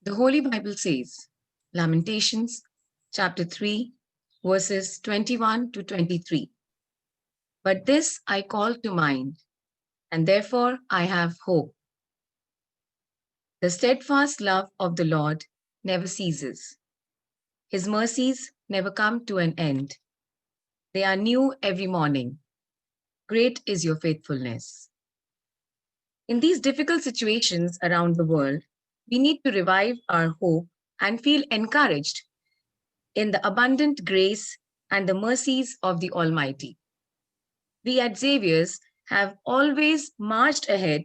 The Holy Bible says, Lamentations chapter 3, verses 21 to 23. But this I call to mind, and therefore I have hope. The steadfast love of the Lord never ceases. His mercies never come to an end. They are new every morning. Great is your faithfulness. In these difficult situations around the world, we need to revive our hope and feel encouraged in the abundant grace and the mercies of the Almighty. We at Xavier's have always marched ahead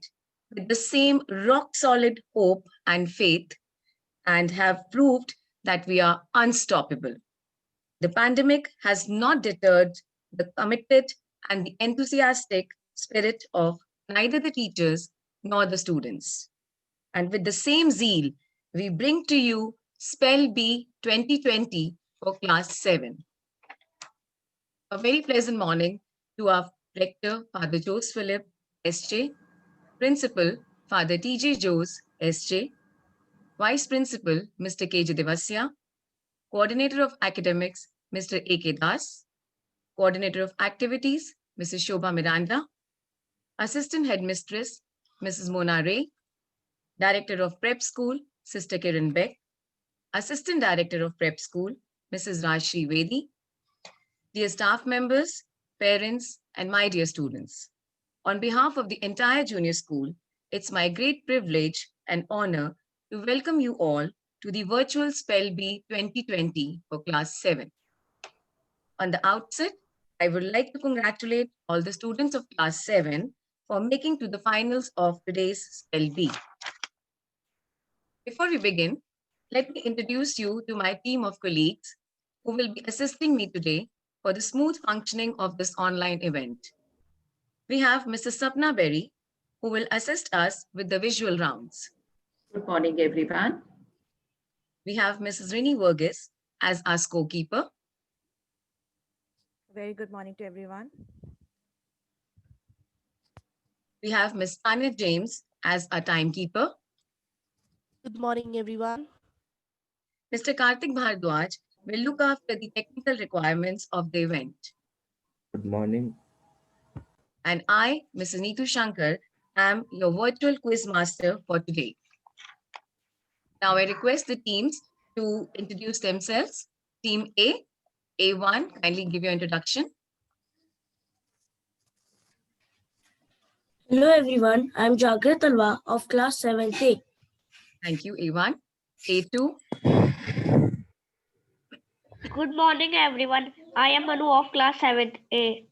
with the same rock solid hope and faith and have proved that we are unstoppable. The pandemic has not deterred the committed and the enthusiastic spirit of neither the teachers nor the students. And with the same zeal, we bring to you Spell B 2020 for Class 7. A very pleasant morning to our Rector, Father Jose Philip, SJ, Principal, Father TJ Jose, SJ, Vice Principal, Mr. KJ Devasya, Coordinator of Academics, Mr. AK Das, Coordinator of Activities, Mrs. Shobha Miranda, Assistant Headmistress, Mrs. Mona Ray, Director of Prep School, Sister Kiran Beck, Assistant Director of Prep School, Mrs. Rajshri Vedi, dear staff members, parents, and my dear students. On behalf of the entire junior school, it's my great privilege and honor to welcome you all to the virtual Spell Bee 2020 for Class 7. On the outset, I would like to congratulate all the students of Class 7 for making to the finals of today's Spell Bee. Before we begin, let me introduce you to my team of colleagues who will be assisting me today for the smooth functioning of this online event. We have Mrs. Sapna Berry, who will assist us with the visual rounds. Good morning, everyone. We have Mrs. Rini Verghese as our scorekeeper. Very good morning to everyone. We have Ms. Tanya James as our timekeeper. Good morning, everyone. Mr. Karthik Bhardwaj will look after the technical requirements of the event. Good morning. And I, Mrs. Neetu Shankar, am your virtual quiz master for today. Now I request the teams to introduce themselves. Team A, A1, kindly give your introduction. Hello everyone, I am Jagrat Alwa of class 7th. Thank you, A1. A2. Good morning, everyone. I am Manu of class 7th A.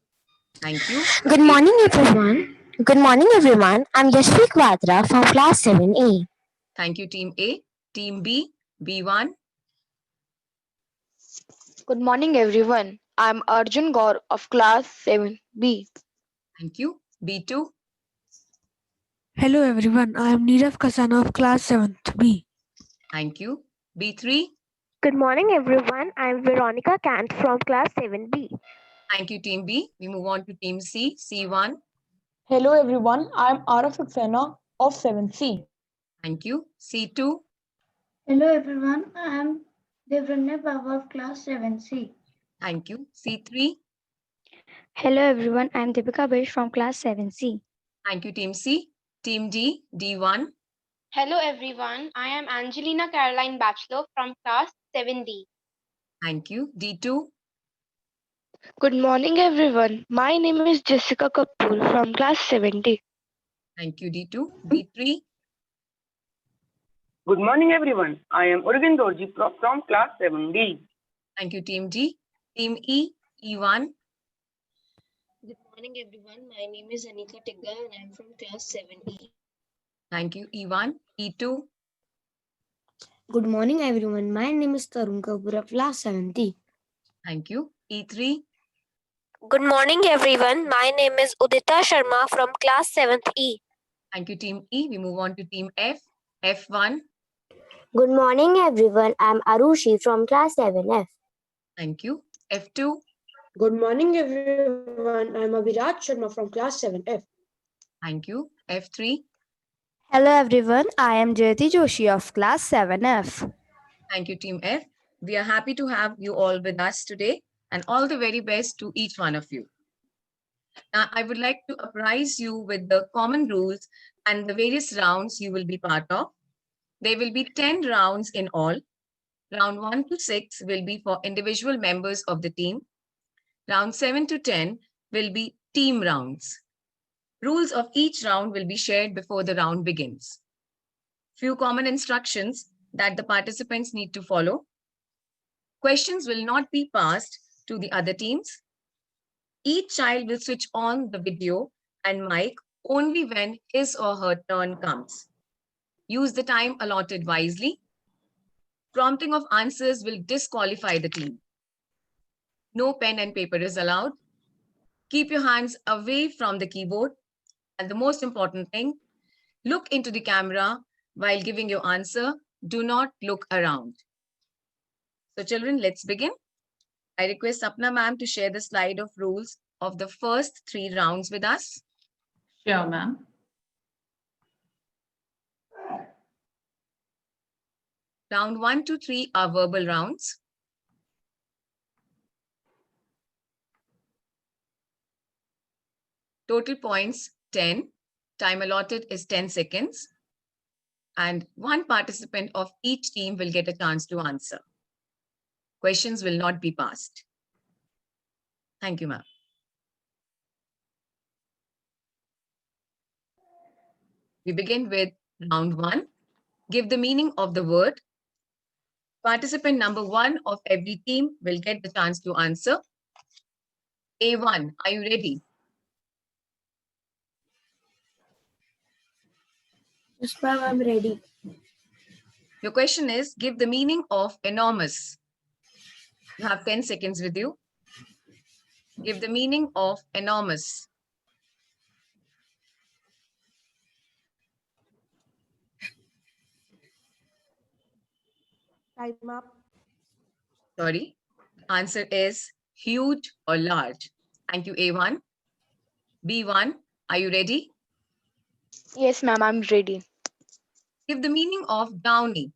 Thank you. Good morning, everyone. Good morning, everyone. I'm Yashvi Quadra from class 7A. Thank you, Team A. Team B, B1. Good morning, everyone. I'm Arjun Gaur of class 7B. Thank you. B2. Hello, everyone. I am Nirav Kasana of class 7th B. Thank you. B3. Good morning, everyone. I'm Veronica Kant from class 7B. Thank you, Team B. We move on to Team C, C1. Hello, everyone. I'm Araf Saxena of 7C. Thank you. C2. Hello, everyone. I am Devranya Baba of class 7C. Thank you. C3. Hello, everyone. I am Deepika Bish from class 7C. Thank you, Team C. Team D, D1. Hello, everyone. I am Angelina Caroline Bachelor from class 7D. Thank you. D2. Good morning, everyone. My name is Jessica Kapoor from class 7D. Thank you, D2. D3. Good morning, everyone. I am Urvind Dorji from class 7D. Thank you, Team D. Team E, E1. Good morning, everyone. My name is Anika Tigga and I'm from class 7E. Thank you, E1. E2. Good morning, everyone. My name is Tarun Kapoor of class 7D. Thank you. E3. Good morning, everyone. My name is Udita Sharma from class 7th E. Thank you, Team E. We move on to Team F, F1. Good morning, everyone. I'm Arushi from class 7F. Thank you. F2. Good morning, everyone. I'm Abhiraj Sharma from class 7F. Thank you. F3. Hello everyone, I am Jyoti Joshi of class 7F. Thank you, Team F. We are happy to have you all with us today, and all the very best to each one of you. Now, I would like to apprise you with the common rules and the various rounds you will be part of. There will be 10 rounds in all. Round 1 to 6 will be for individual members of the team. Round 7 to 10 will be team rounds. Rules of each round will be shared before the round begins. Few common instructions that the participants need to follow. Questions will not be passed to the other teams. Each child will switch on the video and mic only when his or her turn comes. Use the time allotted wisely. Prompting of answers will disqualify the team. No pen and paper is allowed. Keep your hands away from the keyboard. And the most important thing, look into the camera while giving your answer. Do not look around. So children, let's begin. I request Sapna ma'am to share the slide of rules of the first 3 rounds with us. Sure, ma'am. Round 1 to 3 are verbal rounds. Total points 10. Time allotted is 10 seconds. And one participant of each team will get a chance to answer. Questions will not be passed. Thank you, ma'am. We begin with round 1. Give the meaning of the word. Participant number 1 of every team will get the chance to answer. A1, are you ready? Yes, ma'am, I'm ready. Your question is, give the meaning of enormous. You have 10 seconds with you. Give the meaning of enormous. Time up. Sorry. Answer is huge or large. Thank you, A1. B1, are you ready? Yes, ma'am, I'm ready. Give the meaning of downy.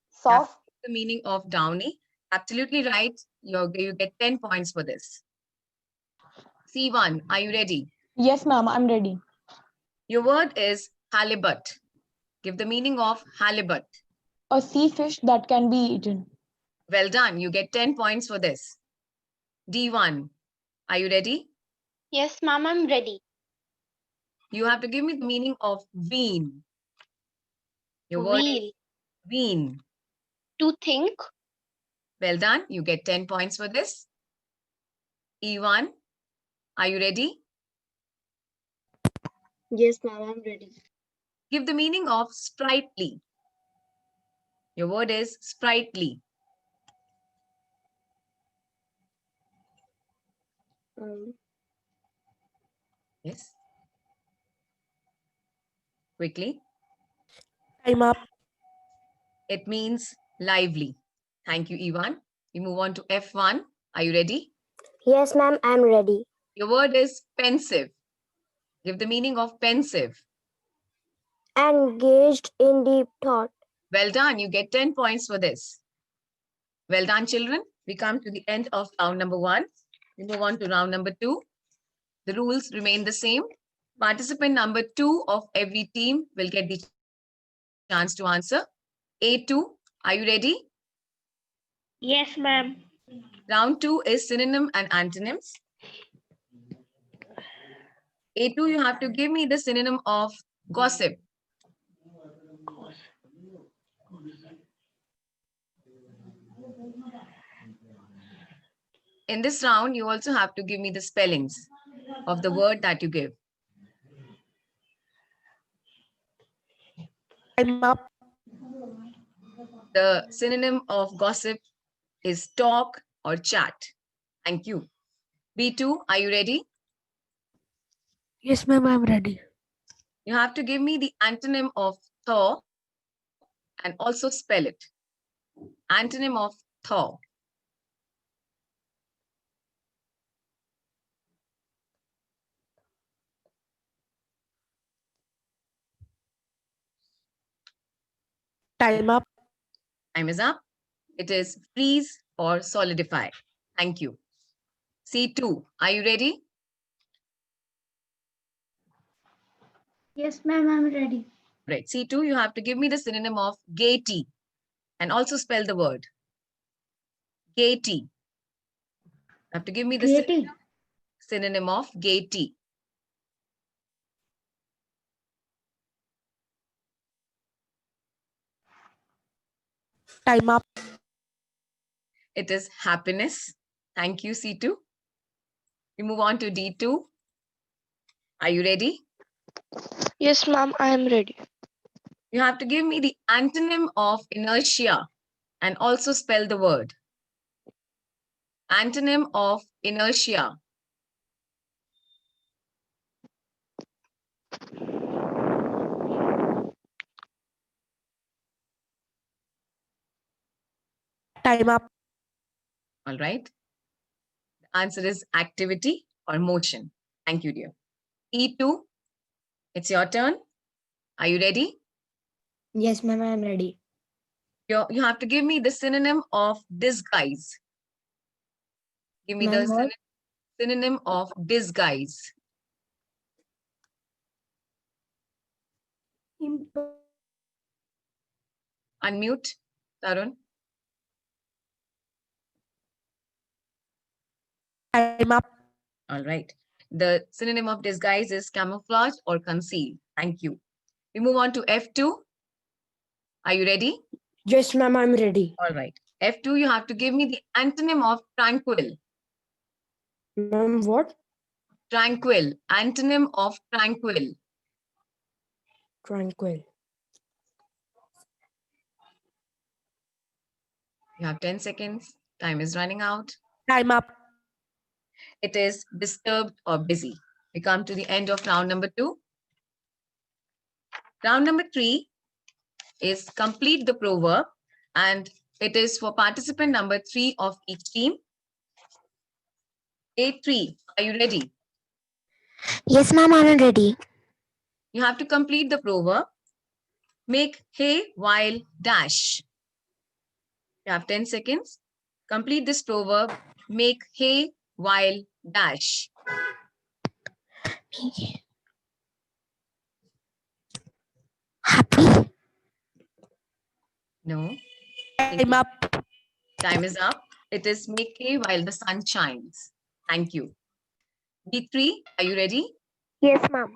Soft. The meaning of downy. Absolutely right. You get 10 points for this. C1, are you ready? Yes, ma'am, I'm ready. Your word is halibut. Give the meaning of halibut. A sea fish that can be eaten. Well done. You get 10 points for this. D1, are you ready? Yes, ma'am, I'm ready. You have to give me the meaning of wean. Your word is Wheel. wean. To think. Well done. You get 10 points for this. E1, are you ready? Yes, ma'am, I'm ready. Give the meaning of sprightly. Your word is sprightly. Yes. Quickly. Time up. It means lively. Thank you, Ivan. We move on to F1. Are you ready? Yes, ma'am, I'm ready. Your word is pensive. Give the meaning of pensive. Engaged in deep thought. Well done. You get 10 points for this. Well done, children. We come to the end of round number 1. We move on to round number 2. The rules remain the same. Participant number 2 of every team will get the chance to answer. A2, are you ready? Yes, ma'am. Round 2 is synonym and antonyms. A2, you have to give me the synonym of gossip. In this round, you also have to give me the spellings of the word that you give. Time up. The synonym of gossip is talk or chat. Thank you. B2, are you ready? Yes, ma'am, I'm ready. You have to give me the antonym of thaw and also spell it. Antonym of thaw. Time up. Time is up. It is freeze or solidify. Thank you. C2, are you ready? Yes, ma'am, I'm ready. Right. C2, you have to give me the synonym of gaiety and also spell the word. Gaiety. You have to give me the Gaiety. synonym of gaiety. Time up. It is happiness. Thank you, C2. We move on to D2. Are you ready? Yes, ma'am, I am ready. You have to give me the antonym of inertia and also spell the word. Antonym of inertia. Time up. All right. The answer is activity or motion. Thank you, dear. E2, it's your turn. Are you ready? Yes, ma'am, I am ready. You have to give me the synonym of disguise. Give me the Ma'am, what? synonym of disguise. Unmute, Tarun. Time up. All right. The synonym of disguise is camouflage or conceal. Thank you. We move on to F2. Are you ready? Yes, ma'am, I'm ready. All right. F2, you have to give me the antonym of tranquil. Ma'am, what? Tranquil. Antonym of tranquil. Tranquil. You have 10 seconds. Time is running out. Time up. It is disturbed or busy. We come to the end of round number 2. Round number 3 is complete the proverb, and it is for participant number 3 of each team. A3, are you ready? Yes, ma'am, I'm ready. You have to complete the proverb. Make hay while dash. You have 10 seconds. Complete this proverb. Make hay while dash. Happy. No. Time up. Time is up. It is make hay while the sun shines. Thank you. D3, are you ready? Yes, ma'am.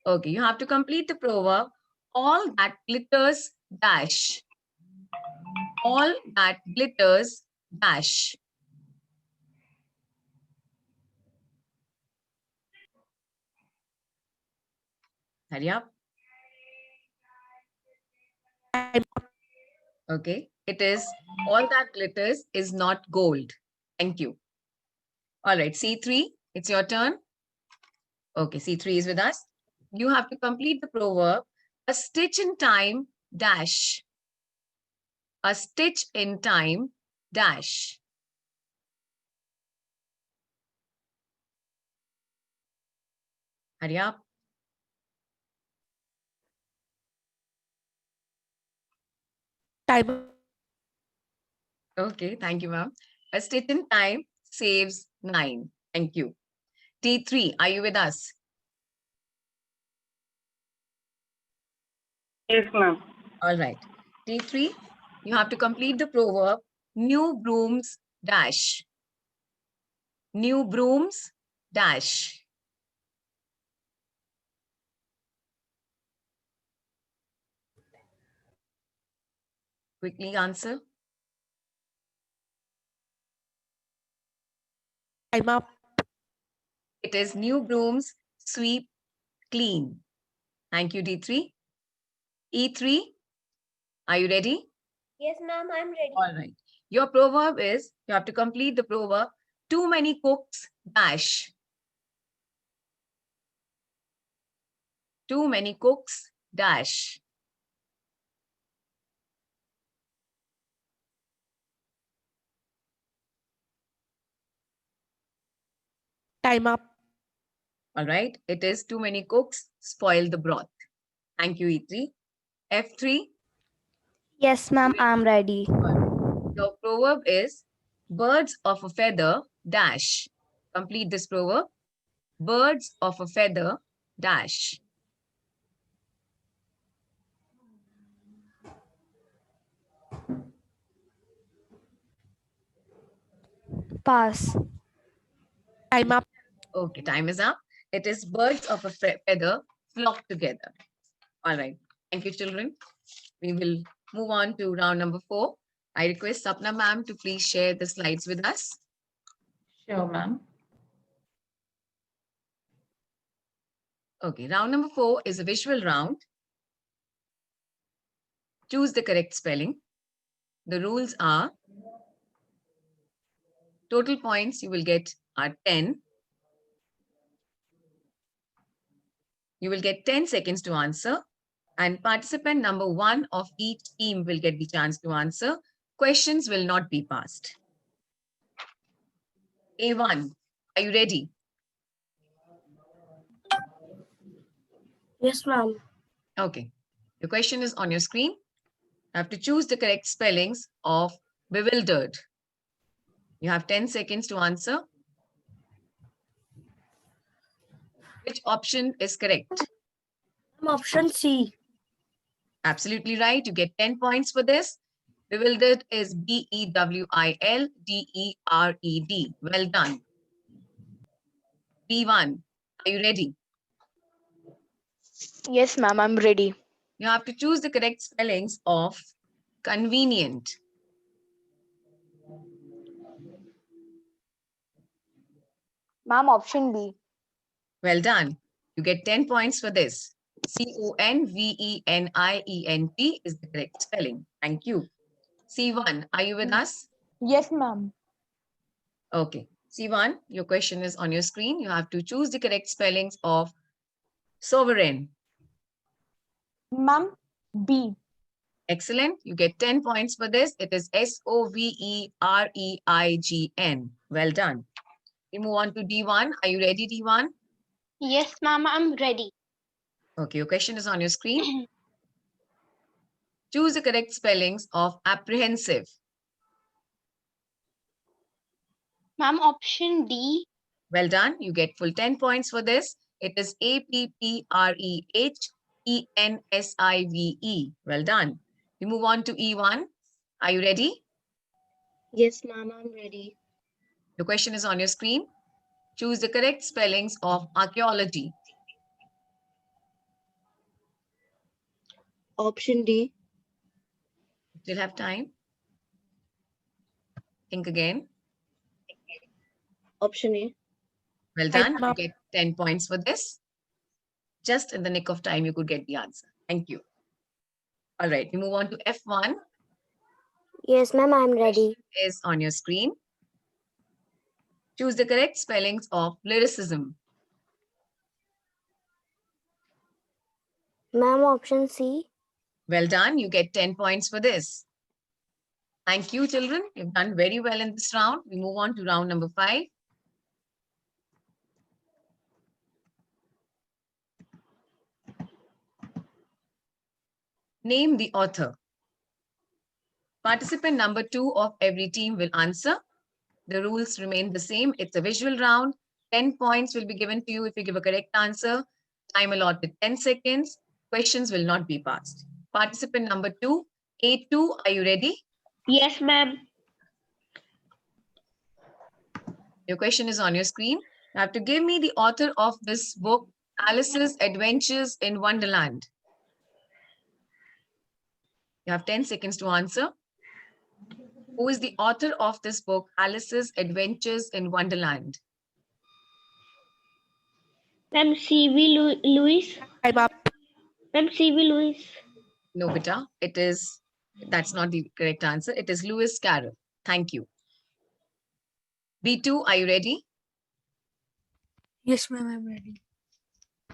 Okay, you have to complete the proverb. All that glitters dash. All that glitters dash. Hurry up. Time up. Okay, it is all that glitters is not gold. Thank you. All right, C3, it's your turn. Okay, C3 is with us. You have to complete the proverb. A stitch in time dash. A stitch in time dash. Hurry up. Time up. Okay, thank you, ma'am. A stitch in time saves 9. Thank you. T3, are you with us? Yes, ma'am. All right. T3, you have to complete the proverb. New brooms dash. New brooms dash. Quickly answer. Time up. It is new brooms sweep clean. Thank you, D3. E3, are you ready? Yes, ma'am, I'm ready. All right. Your proverb is, you have to complete the proverb. Too many cooks dash. Too many cooks dash. Time up. All right. It is too many cooks spoil the broth. Thank you, E3. F3. Yes, ma'am, I'm ready. The proverb is birds of a feather dash. Complete this proverb. Birds of a feather dash. Pass. Time up. Okay, time is up. It is birds of a feather flock together. All right. Thank you, children. We will move on to round number 4. I request Sapna ma'am to please share the slides with us. Sure, ma'am. Okay, round number 4 is a visual round. Choose the correct spelling. The rules are total points you will get are 10. You will get 10 seconds to answer, and participant number 1 of each team will get the chance to answer. Questions will not be passed. A1, are you ready? Yes, ma'am. Okay. The question is on your screen. You have to choose the correct spellings of bewildered. You have 10 seconds to answer. Which option is correct? Option C. Absolutely right. You get 10 points for this. Bewildered is B-E-W-I-L-D-E-R-E-D. Well done. B1, are you ready? Yes, ma'am, I'm ready. You have to choose the correct spellings of convenient. Ma'am, option B. Well done. You get 10 points for this. C-O-N-V-E-N-I-E-N-T is the correct spelling. Thank you. C1, are you with us? Yes, ma'am. Okay. C1, your question is on your screen. You have to choose the correct spellings of sovereign. Ma'am, B. Excellent. You get 10 points for this. It is S-O-V-E-R-E-I-G-N. Well done. We move on to D1. Are you ready, D1? Yes, ma'am, I'm ready. Okay, your question is on your screen. Choose the correct spellings of apprehensive. Ma'am, option D. Well done. You get full 10 points for this. It is A-P-P-R-E-H-E-N-S-I-V-E. Well done. We move on to E1. Are you ready? Yes, ma'am, I'm ready. The question is on your screen. Choose the correct spellings of archaeology. Option D. Still have time. Think again. Option A. Well done. You get 10 points for this. Just in the nick of time, you could get the answer. Thank you. All right, we move on to F1. Yes, ma'am, I'm ready. Is on your screen. Choose the correct spellings of lyricism. Ma'am, option C. Well done. You get 10 points for this. Thank you, children. You've done very well in this round. We move on to round number 5. Name the author. Participant number 2 of every team will answer. The rules remain the same. It's a visual round. 10 points will be given to you if you give a correct answer. Time allotted 10 seconds. Questions will not be passed. Participant number 2, A2, are you ready? Yes, ma'am. Your question is on your screen. You have to give me the author of this book, Alice's Adventures in Wonderland. You have 10 seconds to answer. Who is the author of this book, Alice's Adventures in Wonderland? Ma'am, C.V. Lewis. Time up. Ma'am, C.V. Lewis. No, beta. That's not the correct answer. It is Lewis Carroll. Thank you. B2, are you ready? Yes, ma'am, I'm ready.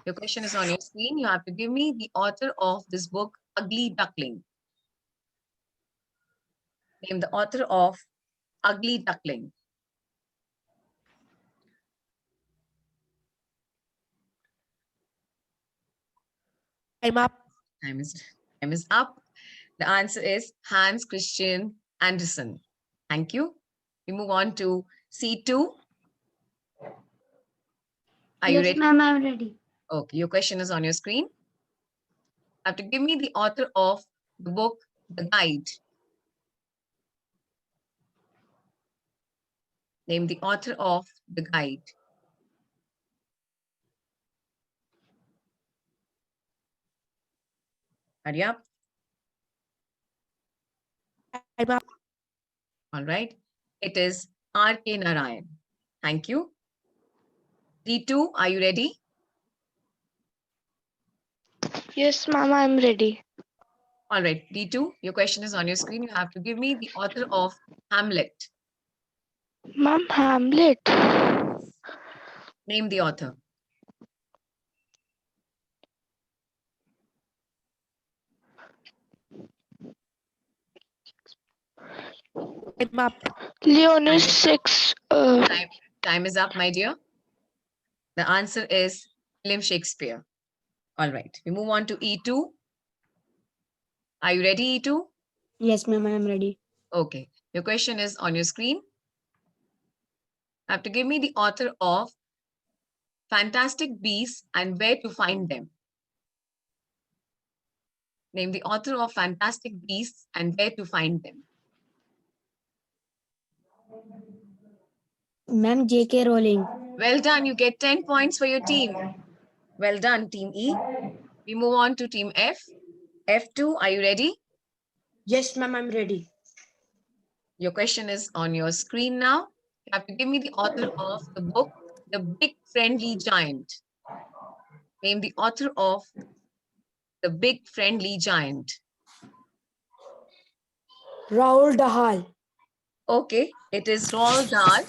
Your question is on your screen. You have to give me the author of this book, Ugly Duckling. Name the author of Ugly Duckling. Time up. Time is up. The answer is Hans Christian Andersen. Thank you. We move on to C2. Are you Yes, ready? ma'am, I'm ready. Okay, your question is on your screen. You have to give me the author of the book, The Guide. Name the author of The Guide. Hurry up. I'm up. All right. It is R.K. Narayan. Thank you. D2, are you ready? Yes, ma'am, I'm ready. All right, D2, your question is on your screen. You have to give me the author of Hamlet. Ma'am, Hamlet. Name the author. I'm up. Leonard Six. Time is up, my dear. The answer is William Shakespeare. All right, we move on to E2. Are you ready, E2? Yes, ma'am, I am ready. Okay, your question is on your screen. You have to give me the author of Fantastic Beasts and Where to Find Them. Name the author of Fantastic Beasts and Where to Find Them. Ma'am, J.K. Rowling. Well done, you get 10 points for your team. Well done, Team E. We move on to Team F. F2, are you ready? Yes, ma'am, I'm ready. Your question is on your screen now. You have to give me the author of the book, The Big Friendly Giant. Name the author of The Big Friendly Giant. Roald Dahl. Okay, it is Roald Dahl.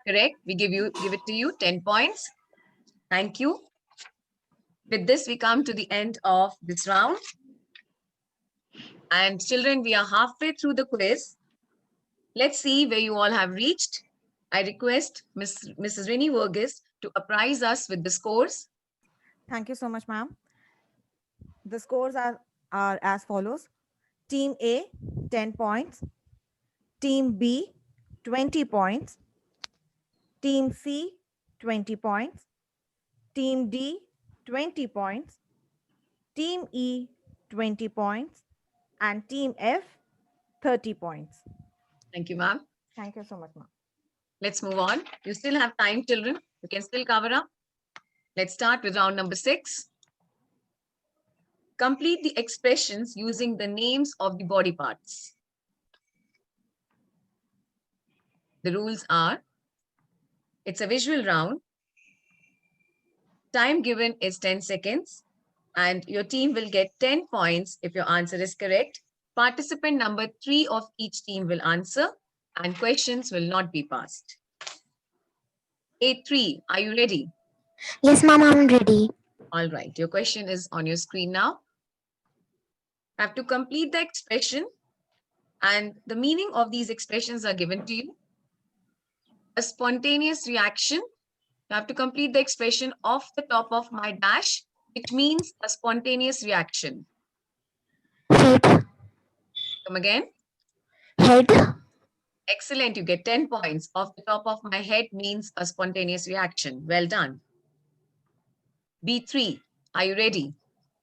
Correct. We give it to you 10 points. Thank you. With this, we come to the end of this round. And children, we are halfway through the quiz. Let's see where you all have reached. I request Mrs. Rini Verghese to apprise us with the scores. Thank you so much, ma'am. The scores are as follows. Team A, 10 points. Team B, 20 points. Team C, 20 points. Team D, 20 points. Team E, 20 points. And Team F, 30 points. Thank you, ma'am. Thank you so much, ma'am. Let's move on. You still have time, children. You can still cover up. Let's start with round number 6. Complete the expressions using the names of the body parts. The rules are, it's a visual round. Time given is 10 seconds. And your team will get 10 points if your answer is correct. Participant number 3 of each team will answer and questions will not be passed. A3, are you ready? Yes, ma'am, I'm ready. All right, your question is on your screen now. You have to complete the expression and the meaning of these expressions are given to you. A spontaneous reaction. You have to complete the expression off the top of my dash, which means a spontaneous reaction. Head. Come again. Head. Excellent. You get 10 points. Off the top of my head means a spontaneous reaction. Well done. B3, are you ready?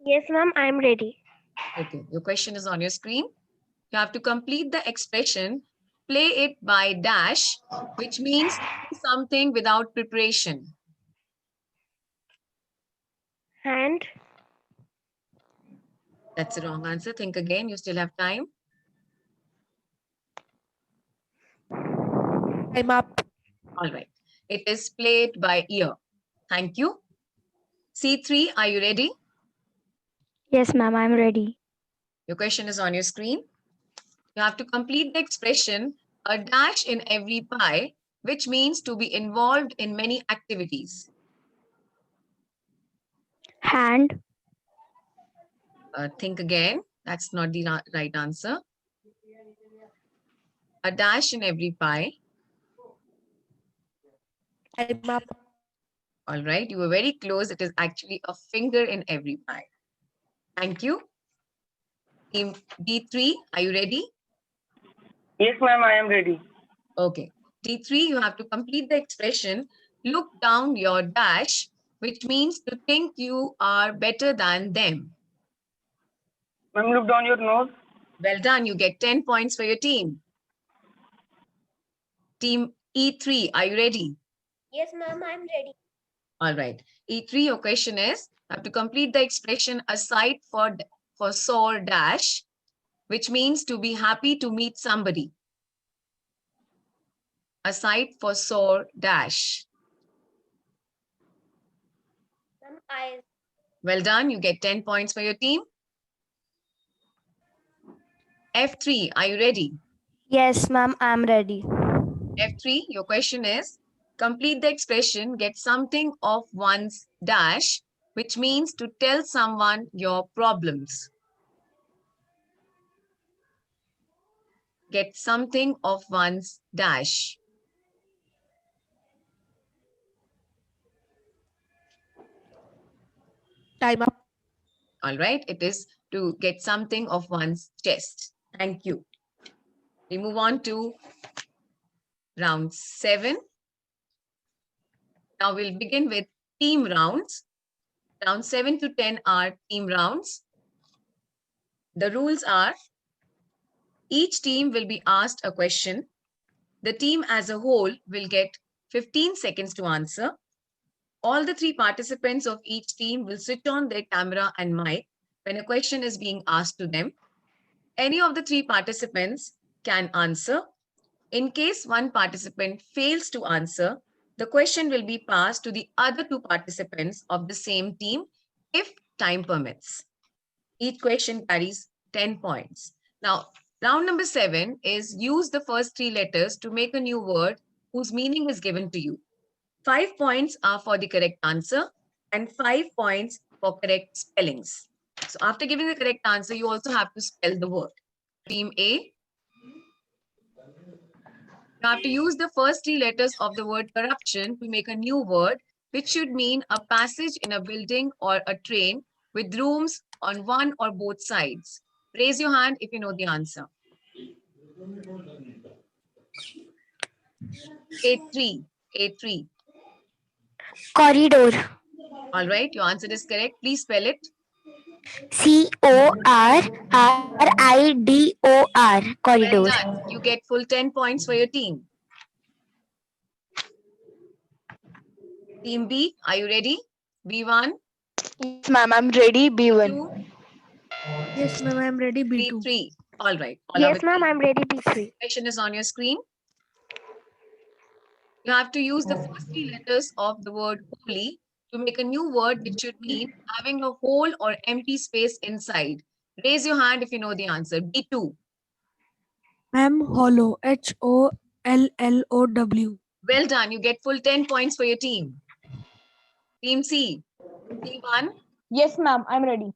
Yes, ma'am, I'm ready. Okay, your question is on your screen. You have to complete the expression, play it by dash, which means do something without preparation. Hand. That's the wrong answer. Think again. You still have time. I'm up. All right. It is play it by ear. Thank you. C3, are you ready? Yes, ma'am, I'm ready. Your question is on your screen. You have to complete the expression, a dash in every pie, which means to be involved in many activities. Hand. Think again. That's not the right answer. A dash in every pie. I'm up. All right. You were very close. It is actually a finger in every pie. Thank you. Team D3, are you ready? Yes, ma'am, I am ready. Okay. D3, you have to complete the expression, look down your dash, which means to think you are better than them. Ma'am, look down your nose. Well done. You get 10 points for your team. Team E3, are you ready? Yes, ma'am, I'm ready. All right. E3, your question is, have to complete the expression a sight for sore dash, which means to be happy to meet somebody. A sight for sore dash. Ma'am, I. Well done. You get 10 points for your team. F3, are you ready? Yes, ma'am, I'm ready. F3, your question is, complete the expression, get something of one's dash, which means to tell someone your problems. Get something of one's dash. Time up. All right, it is to get something of one's chest. Thank you. We move on to round 7. Now we'll begin with team rounds. Round 7 to 10 are team rounds. The rules are, each team will be asked a question. The team as a whole will get 15 seconds to answer. All the 3 participants of each team will switch on their camera and mic when a question is being asked to them. Any of the 3 participants can answer. In case one participant fails to answer, the question will be passed to the other 2 participants of the same team if time permits. Each question carries 10 points. Now, round number 7 is use the first 3 letters to make a new word whose meaning is given to you. 5 points are for the correct answer and 5 points for correct spellings. So after giving the correct answer, you also have to spell the word. Team A, you have to use the first 3 letters of the word corruption to make a new word, which should mean a passage in a building or a train with rooms on one or both sides. Raise your hand if you know the answer. A3, A3. Corridor. All right, your answer is correct. Please spell it. CORRIDOR. Corridor. Well done. You get full 10 points for your team. Team B, are you ready? B1. Yes, ma'am, I'm ready. B1. B2. Yes, ma'am, I'm ready. B2. B3. All right. Yes, ma'am, I'm ready. B3. Question is on your screen. You have to use the first 3 letters of the word holy to make a new word which should mean having a hole or empty space inside. Raise your hand if you know the answer. B2. Ma'am, hollow. HOLLOW. Well done. You get full 10 points for your team. Team C. D1. Yes, ma'am, I'm ready.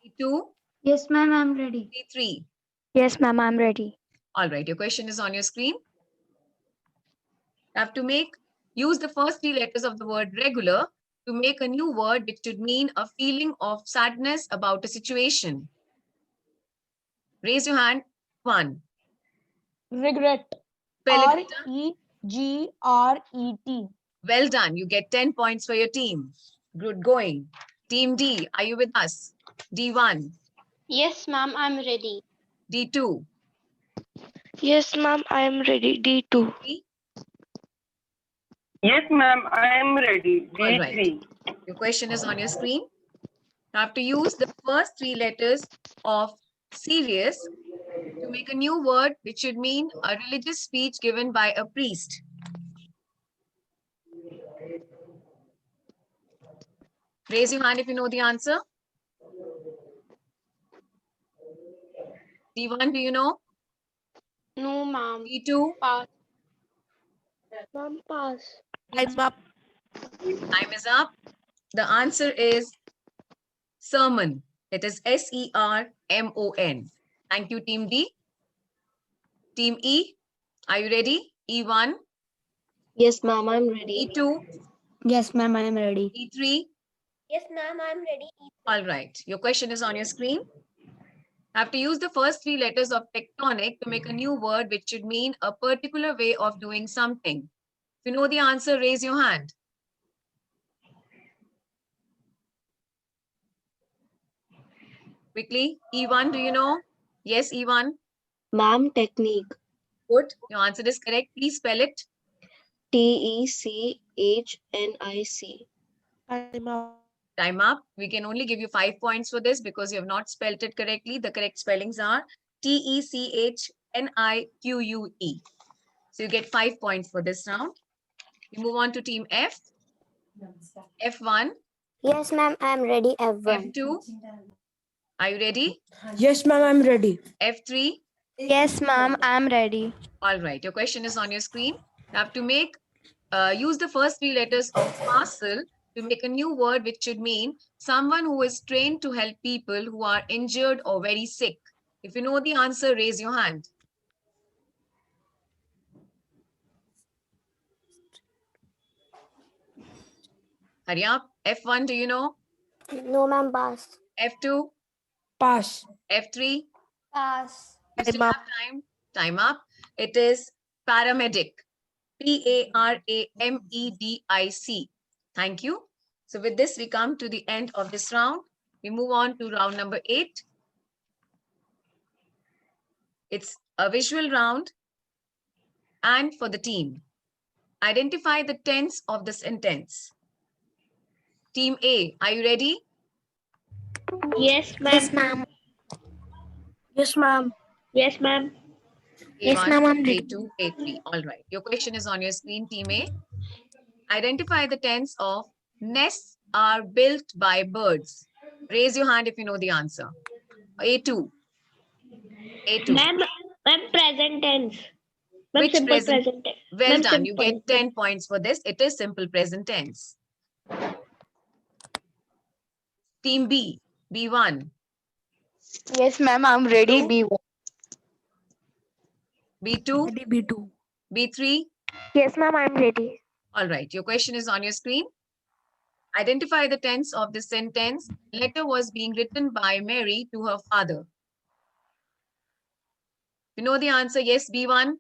D2. Yes, ma'am, I'm ready. D3. Yes, ma'am, I'm ready. All right. Your question is on your screen. You have to use the first 3 letters of the word regular to make a new word which should mean a feeling of sadness about a situation. Raise your hand. 1. Regret. Spell it. REGRET. Well done. You get 10 points for your team. Good going. Team D, are you with us? D1. Yes, ma'am, I'm ready. D2. Yes, ma'am, I am ready. D2. Yes, ma'am, I am ready. All D3. right. Your question is on your screen. You have to use the first 3 letters of serious to make a new word which should mean a religious speech given by a priest. Raise your hand if you know the answer. D1, do you know? No, ma'am. D2? Pass. Ma'am, pass. Time up. Time is up. The answer is sermon. It is SERMON. Thank you, Team D. Team E, are you ready? E1. Yes, ma'am, I'm ready. E2. Yes, ma'am, I am ready. E3. Yes, ma'am, I'm ready. All right. Your question is on your screen. You Have to use the first three letters of tectonic to make a new word which should mean a particular way of doing something. If you know the answer, raise your hand. Quickly, E1, do you know? Yes, E1. Ma'am, technique. Good. Your answer is correct. Please spell it. TECHNIC. Time up. Time up. We can only give you 5 points for this because you have not spelled it correctly. The correct spellings are TECHNIQUE. So you get 5 points for this round. We move on to team F. F1, Yes, ma'am, I am ready. F1. F2. Are you ready? Yes, ma'am, I'm ready. F3. Yes, ma'am, I'm ready. All right. Your question is on your screen. You have to use the first three letters of parcel to make a new word which should mean someone who is trained to help people who are injured or very sick. If you know the answer, raise your hand. Hurry up. F1, do you know? No, ma'am, pass. F2, Pass. F3. Pass. You still have time. Time up. It is paramedic. PARAMEDIC. Thank you. So with this, we come to the end of this round. We move on to round number 8. It's a visual round. And for the team, identify the tense of the sentence. Team A, are you ready? Yes, ma'am. Yes, ma'am. Yes, ma'am. Yes, ma'am. Yes, A1, ma'am, I'm ready. A2, A3. All right. Your question is on your screen, Team A. Identify the tense of nests are built by birds. Raise your hand if you know the answer. A2. A2. Ma'am, present tense. Ma'am, Which simple present? present tense. Well Ma'am, done. You simple. get 10 points for this. It is simple present tense. Team B. B1. Yes, ma'am, I'm ready. Two. B1. B2. Ready, B2. B3. Yes, ma'am, I'm ready. All right. Your question is on your screen. Identify the tense of the sentence. Letter was being written by Mary to her father. You know the answer? Yes, B1.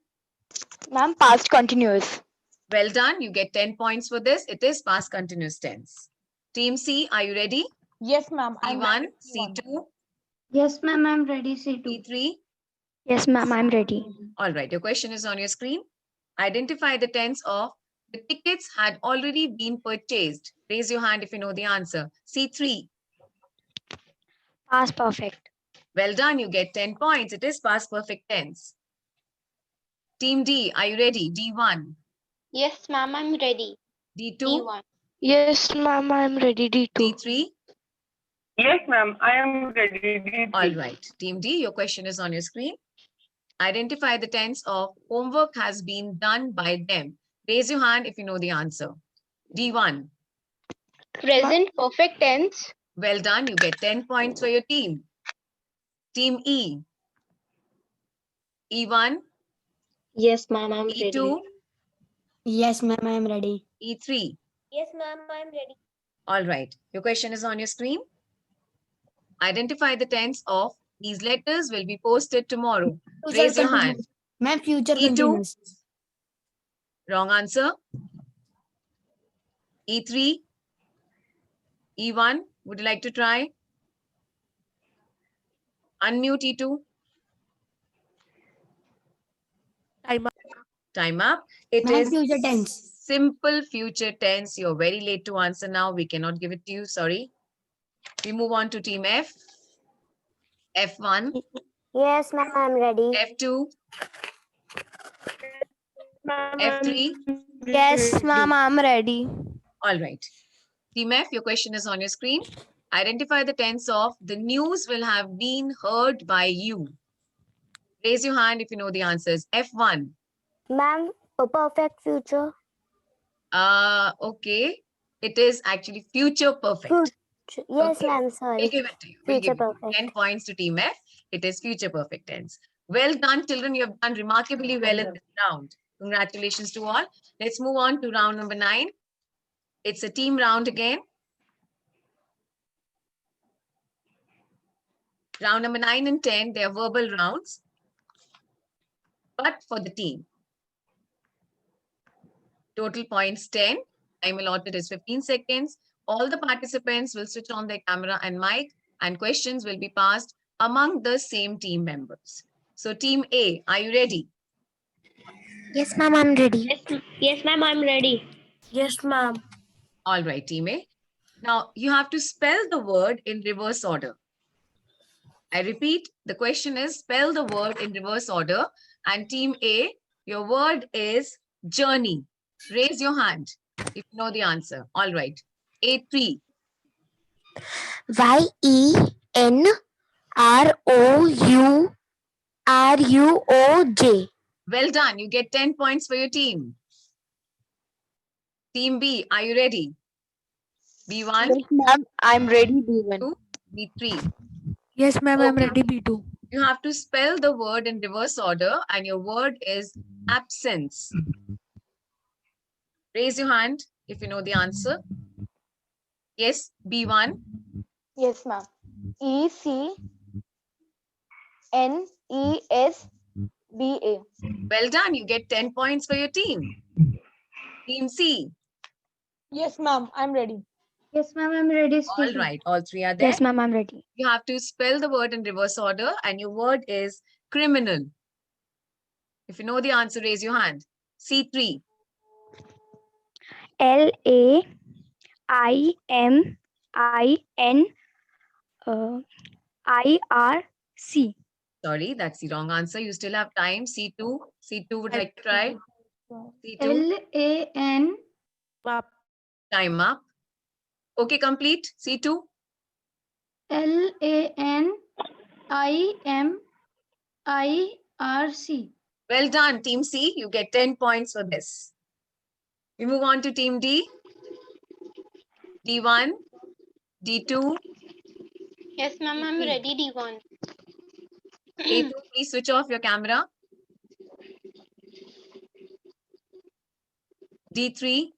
Ma'am, past continuous. Well done. You get 10 points for this. It is past continuous tense. Team C, are you ready? Yes, ma'am, I'm C1, ready. C2, Yes, ma'am, I'm ready. C2. C3. Yes, ma'am, I'm ready. All right. Your question is on your screen. Identify the tense of the tickets had already been purchased. Raise your hand if you know the answer. C3. Past perfect. Well done. You get 10 points. It is past perfect tense. Team D, are you ready? D1, Yes, ma'am, I'm ready. D2, D1. Yes, ma'am, I'm ready. D2. D3. Yes, ma'am, I am ready. D3. All right. Team D, your question is on your screen. Identify the tense of homework has been done by them. Raise your hand if you know the answer. D1. Present perfect tense. Well done. You get 10 points for your team. Team E. E1, Yes, ma'am, I'm E2, ready. Yes, ma'am, I'm ready. E3. Yes, ma'am, I'm ready. All right. Your question is on your screen. Identify the tense of these letters will be posted tomorrow. Raise your hand. Ma'am, future E2. continuous. Wrong answer. E3. E1. Would you like to try? Unmute E2. Time up. Time up. It Ma'am, is future tense. simple future tense. You're very late to answer now. We cannot give it to you. Sorry. We move on to team F. F1, Yes, ma'am, I'm ready. F2, F3. Yes, ma'am, I'm ready. All right. Team F, your question is on your screen. Identify the tense of the news will have been heard by you. Raise your hand if you know the answers. F1. Ma'am, a perfect future. Okay. It is actually future perfect. Yes, Okay. ma'am, We'll sorry. give it to you. We'll Future give you perfect. 10 points to Team F. It is future perfect tense. Well done, children. You have done remarkably well in this round. Congratulations to all. Let's move on to round number 9. It's a team round again. Round number 9 and 10, they are verbal rounds, but for the team. Total points 10. Time allotted is 15 seconds. All the participants will switch on their camera and mic, and questions will be passed among the same team members. So team A, are you ready? Yes, ma'am, I'm ready. Yes, ma'am, I'm ready. Yes, ma'am. All right, team A. Now you have to spell the word in reverse order. I repeat, the question is spell the word in reverse order. And team A, your word is journey. Raise your hand if you know the answer. All right. A3. YENROURUOJ. Well done. You get 10 points for your team. Team B, are you ready? B1? Yes, ma'am. I'm ready, B1. 2, B3. Yes, ma'am, I'm Okay. ready. B2. You have to spell the word in reverse order, and your word is absence. Raise your hand if you know the answer. Yes, B1. Yes, ma'am. ECNESBA. Well done. You get 10 points for your team. Team C. Yes, ma'am. I'm ready. Yes, ma'am, I'm ready All speaking. right. All three are there. Yes, ma'am, I'm ready. You have to spell the word in reverse order, and your word is criminal. If you know the answer, raise your hand. C3. LAIMINIRC. Sorry, that's the wrong answer. You still have time. C2. C2 would like to try. C2. LAN. Time up. Okay, complete. C2. LANIMIRC. Well done, Team C. You get 10 points for this. We move on to Team D. D1, D2. Yes, ma'am, I'm ready, D1. A2, please switch off your camera. D3.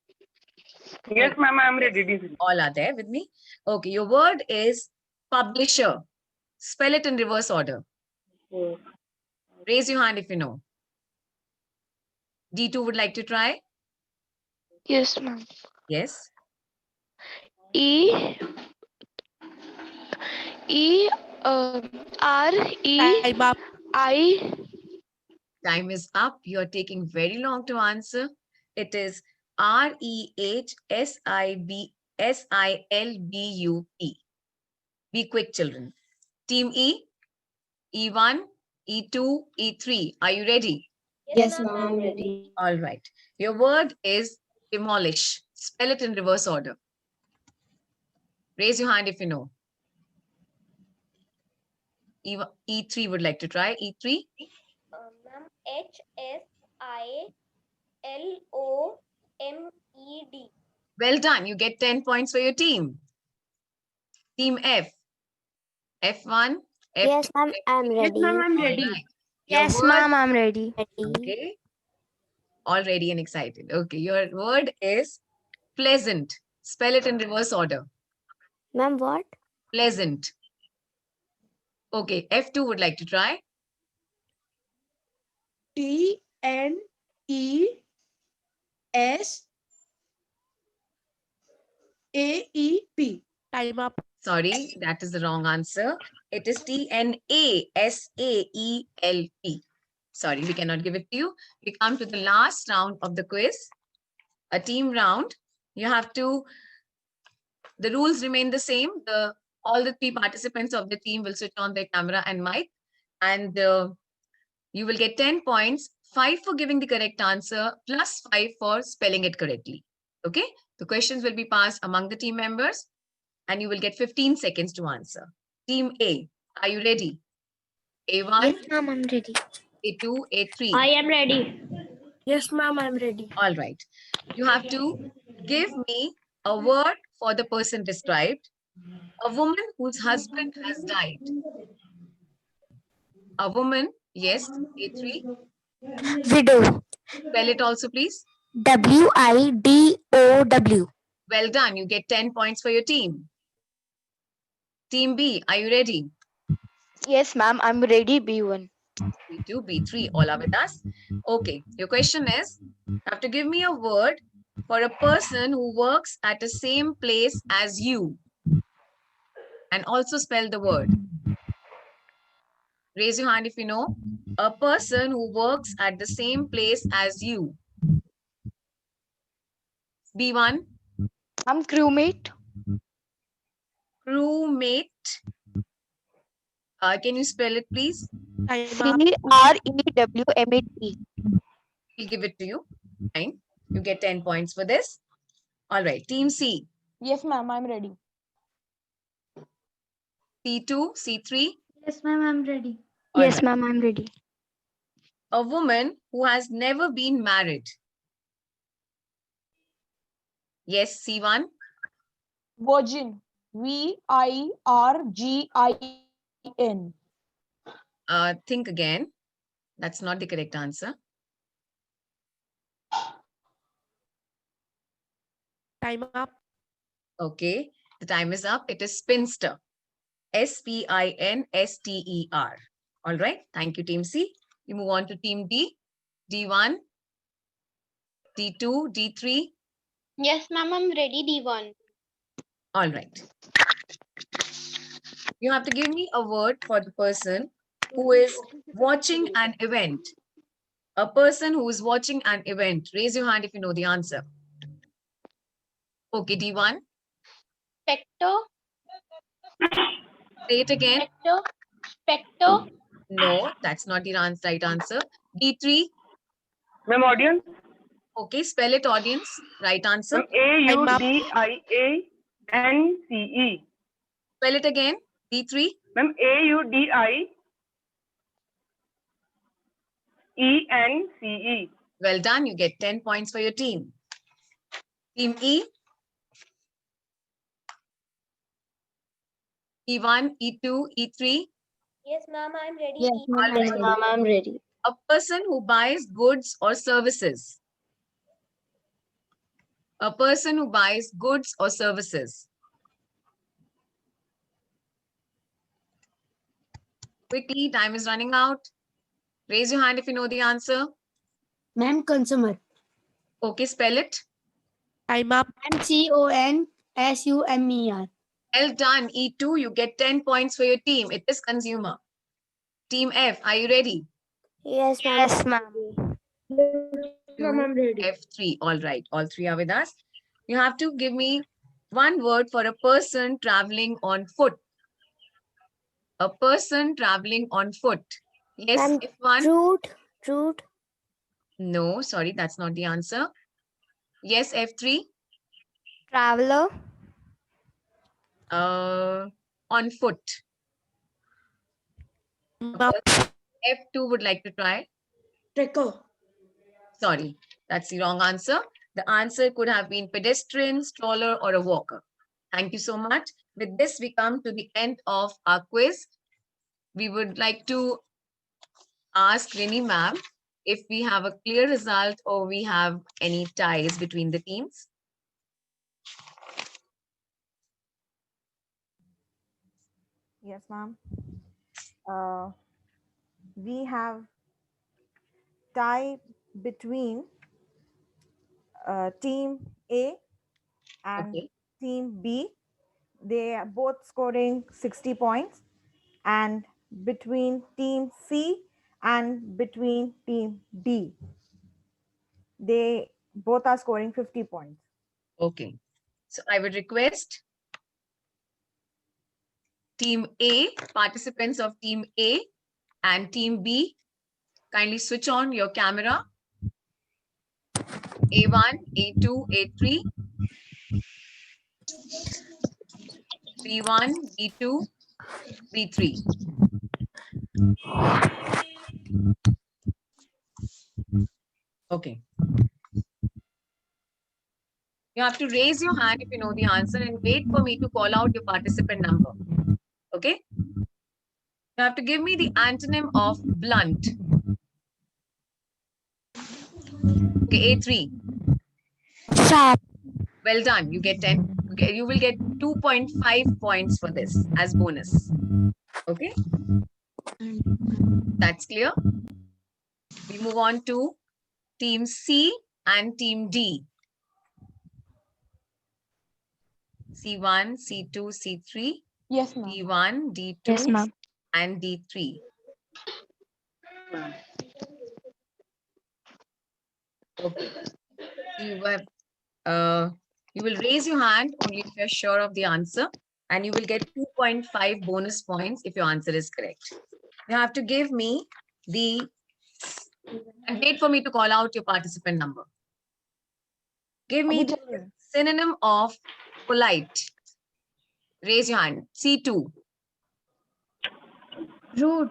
Yes, ma'am, I'm ready, D3. All are there with me. Okay, your word is publisher. Spell it in reverse order. Raise your hand if you know. D2 would like to try. Yes, ma'am. Yes. REI. Time is up. You're taking very long to answer. It is REHSILBUP. Be quick, children. Team E, E1, E2, E3. Are you ready? Yes, ma'am, I'm ready. All right. Your word is demolish. Spell it in reverse order. Raise your hand if you know. E3 would like to try. E3. Ma'am, HSILOMED. Well done. You get 10 points for your team. Team F. F1. F2. Yes, ma'am, I'm Yes, ready. ma'am, I'm All ready. right. Your Yes, word- ma'am, I'm ready. Okay. All ready and excited. Okay. Your word is pleasant. Spell it in reverse order. Ma'am, what? Pleasant. Okay. F2 would like to try. TNESAEP. Time up. Sorry, that is the wrong answer. It is TNASAELP. Sorry, we cannot give it to you. We come to the last round of the quiz, a team round. You have to, the rules remain the same. All the three participants of the team will switch on their camera and mic, and you will get 10 points, 5 for giving the correct answer, plus 5 for spelling it correctly. Okay, the questions will be passed among the team members, and you will get 15 seconds to answer. Team A, are you ready? A1, Yes, ma'am, I'm ready. A2, A3. I am ready. Yes, ma'am, I'm ready. All right. You have to give me a word for the person described. A woman whose husband has died. A woman, yes, A3. Widow. Spell it also, please. WIDOW. Well done. You get 10 points for your team. Team B, are you ready? Yes, ma'am. I'm ready. B1. B2, B3, all are with us. Okay, your question is, you have to give me a word for a person who works at the same place as you. And also spell the word. Raise your hand if you know. A person who works at the same place as you. B1. I'm crewmate. Crewmate. Can you spell it, please? CREWMAT. We'll give it to you. Fine. You get 10 points for this. All right. Team C. Yes, ma'am. I'm ready. C2, C3. Yes, ma'am, I'm ready. All Yes, right. ma'am, I'm ready. A woman who has never been married. Yes, C1. Virgin. VIRGIN. Think again. That's not the correct answer. Time up. Okay. The time is up. It is spinster. SPINSTER. All right. Thank you, Team C. We move on to Team D. D1, D2, D3. Yes, ma'am, I'm ready. D1. All right. You have to give me a word for the person who is watching an event. A person who is watching an event. Raise your hand if you know the answer. Okay, D1. Spectre. Say it again. Spectre. Spectre. No, that's not the right answer. D3. Ma'am, audience. Okay, spell it, audience. Right answer. AUDIANCE. Spell it again. D3. Ma'am, AUDIENCE. Well done. You get 10 points for your team. Team E. E1, E2, E3. Yes, ma'am, I'm ready. Yes, ma'am, I'm ready. A person who buys goods or services. A person who buys goods or services. Quickly, time is running out. Raise your hand if you know the answer. Ma'am, consumer. Okay, spell it. Time up. CONSUMER. Well done. E2, you get 10 points for your team. It is consumer. Team F, are you ready? Yes, ma'am. Yes, ma'am. I'm ready. F3. All right. All three are with us. You have to give me one word for a person traveling on foot. A person traveling on foot. Yes, Ma'am, F1. Route. No, sorry, that's not the answer. Yes, F3. Traveler. On foot. F2 would like to try. Trekker. Sorry, that's the wrong answer. The answer could have been pedestrian, stroller, or a walker. Thank you so much. With this, we come to the end of our quiz. We would like to ask Rini ma'am if we have a clear result or we have any ties between the teams. Yes, ma'am. We have tie between team A and team B. They are both scoring 60 points. And between team C and between team D, they both are scoring 50 points. Okay. So I would request team A, participants of team A and team B, kindly switch on your camera. A1, A2, A3. B1, B2, B3. Okay. You have to raise your hand if you know the answer and wait for me to call out your participant number. Okay? You have to give me the antonym of blunt. Okay, A3. Sharp. Well done. You get 10. Okay, you will get 2.5 points for this as bonus. Okay, that's clear. We move on to team C and team D. C1, C2, C3, Yes, ma'am. D1, D2, Yes, ma'am. and D3. Okay. You will raise your hand only if you're sure of the answer, and you will get 2.5 bonus points if your answer is correct. You have to give me and wait for me to call out your participant number. Give me the synonym of polite. Raise your hand. C2. Rude.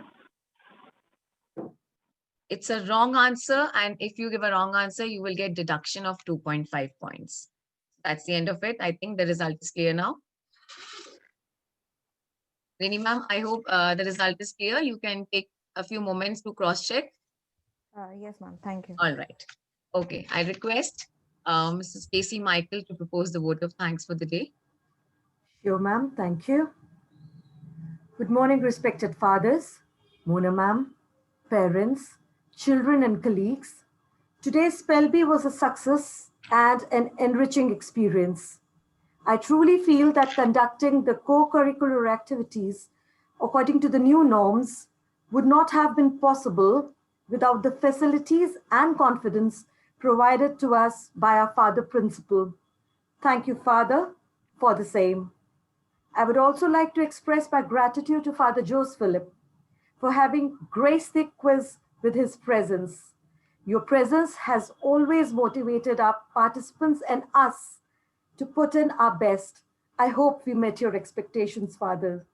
It's a wrong answer, and if you give a wrong answer, you will get deduction of 2.5 points. That's the end of it. I think the result is clear now. Rini ma'am, I hope the result is clear. You can take a few moments to cross-check. Yes, ma'am. Thank you. All right. Okay. I request Mrs. Casey Michael to propose the vote of thanks for the day. Sure, ma'am. Thank you. Good morning, respected fathers, Mona ma'am, parents, children and colleagues. Today's Spell Bee was a success and an enriching experience. I truly feel that conducting the co-curricular activities according to the new norms would not have been possible without the facilities and confidence provided to us by our Father Principal. Thank you, Father, for the same. I would also like to express my gratitude to Father Jose Philip for having graced the quiz with his presence. Your presence has always motivated our participants and us to put in our best. I hope we met your expectations, Father.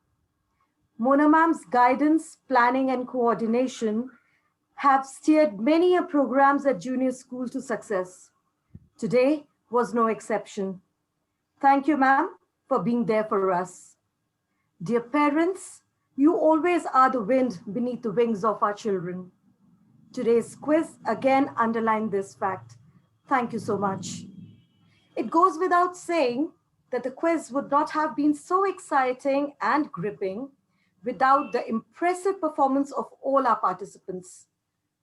Mona ma'am's guidance, planning, and coordination have steered many programs at junior school to success. Today was no exception. Thank you, ma'am, for being there for us. Dear parents, you always are the wind beneath the wings of our children. Today's quiz again underlined this fact. Thank you so much. It goes without saying that the quiz would not have been so exciting and gripping without the impressive performance of all our participants.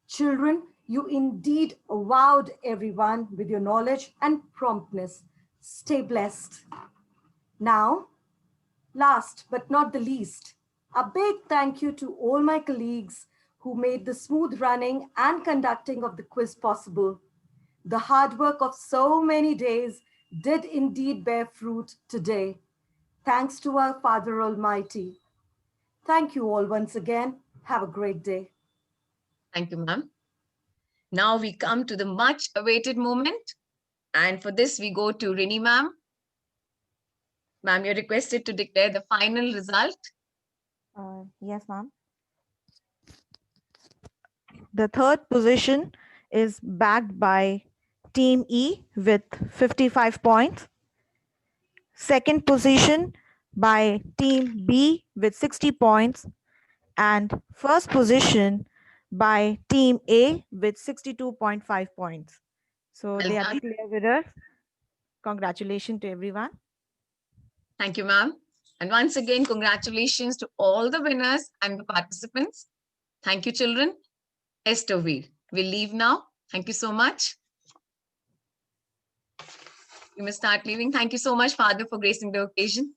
Children, you indeed wowed everyone with your knowledge and promptness. Stay blessed. Now, last but not the least, a big thank you to all my colleagues who made the smooth running and conducting of the quiz possible. The hard work of so many days did indeed bear fruit today. Thanks to our Father Almighty. Thank you all once again. Have a great day. Thank you, ma'am. Now we come to the much awaited moment. And for this, we go to Rini ma'am. Ma'am, you're requested to declare the final result. Yes, ma'am. The third position is backed by Team E with 55 points. Second position by Team B with 60 points. And first position by Team A with 62.5 points. So they are the clear winners. Congratulations to everyone. Thank you, ma'am. And once again, congratulations to all the winners and the participants. Thank you, children. Estovir. We'll leave now. Thank you so much. You may start leaving. Thank you so much, Father, for gracing the occasion.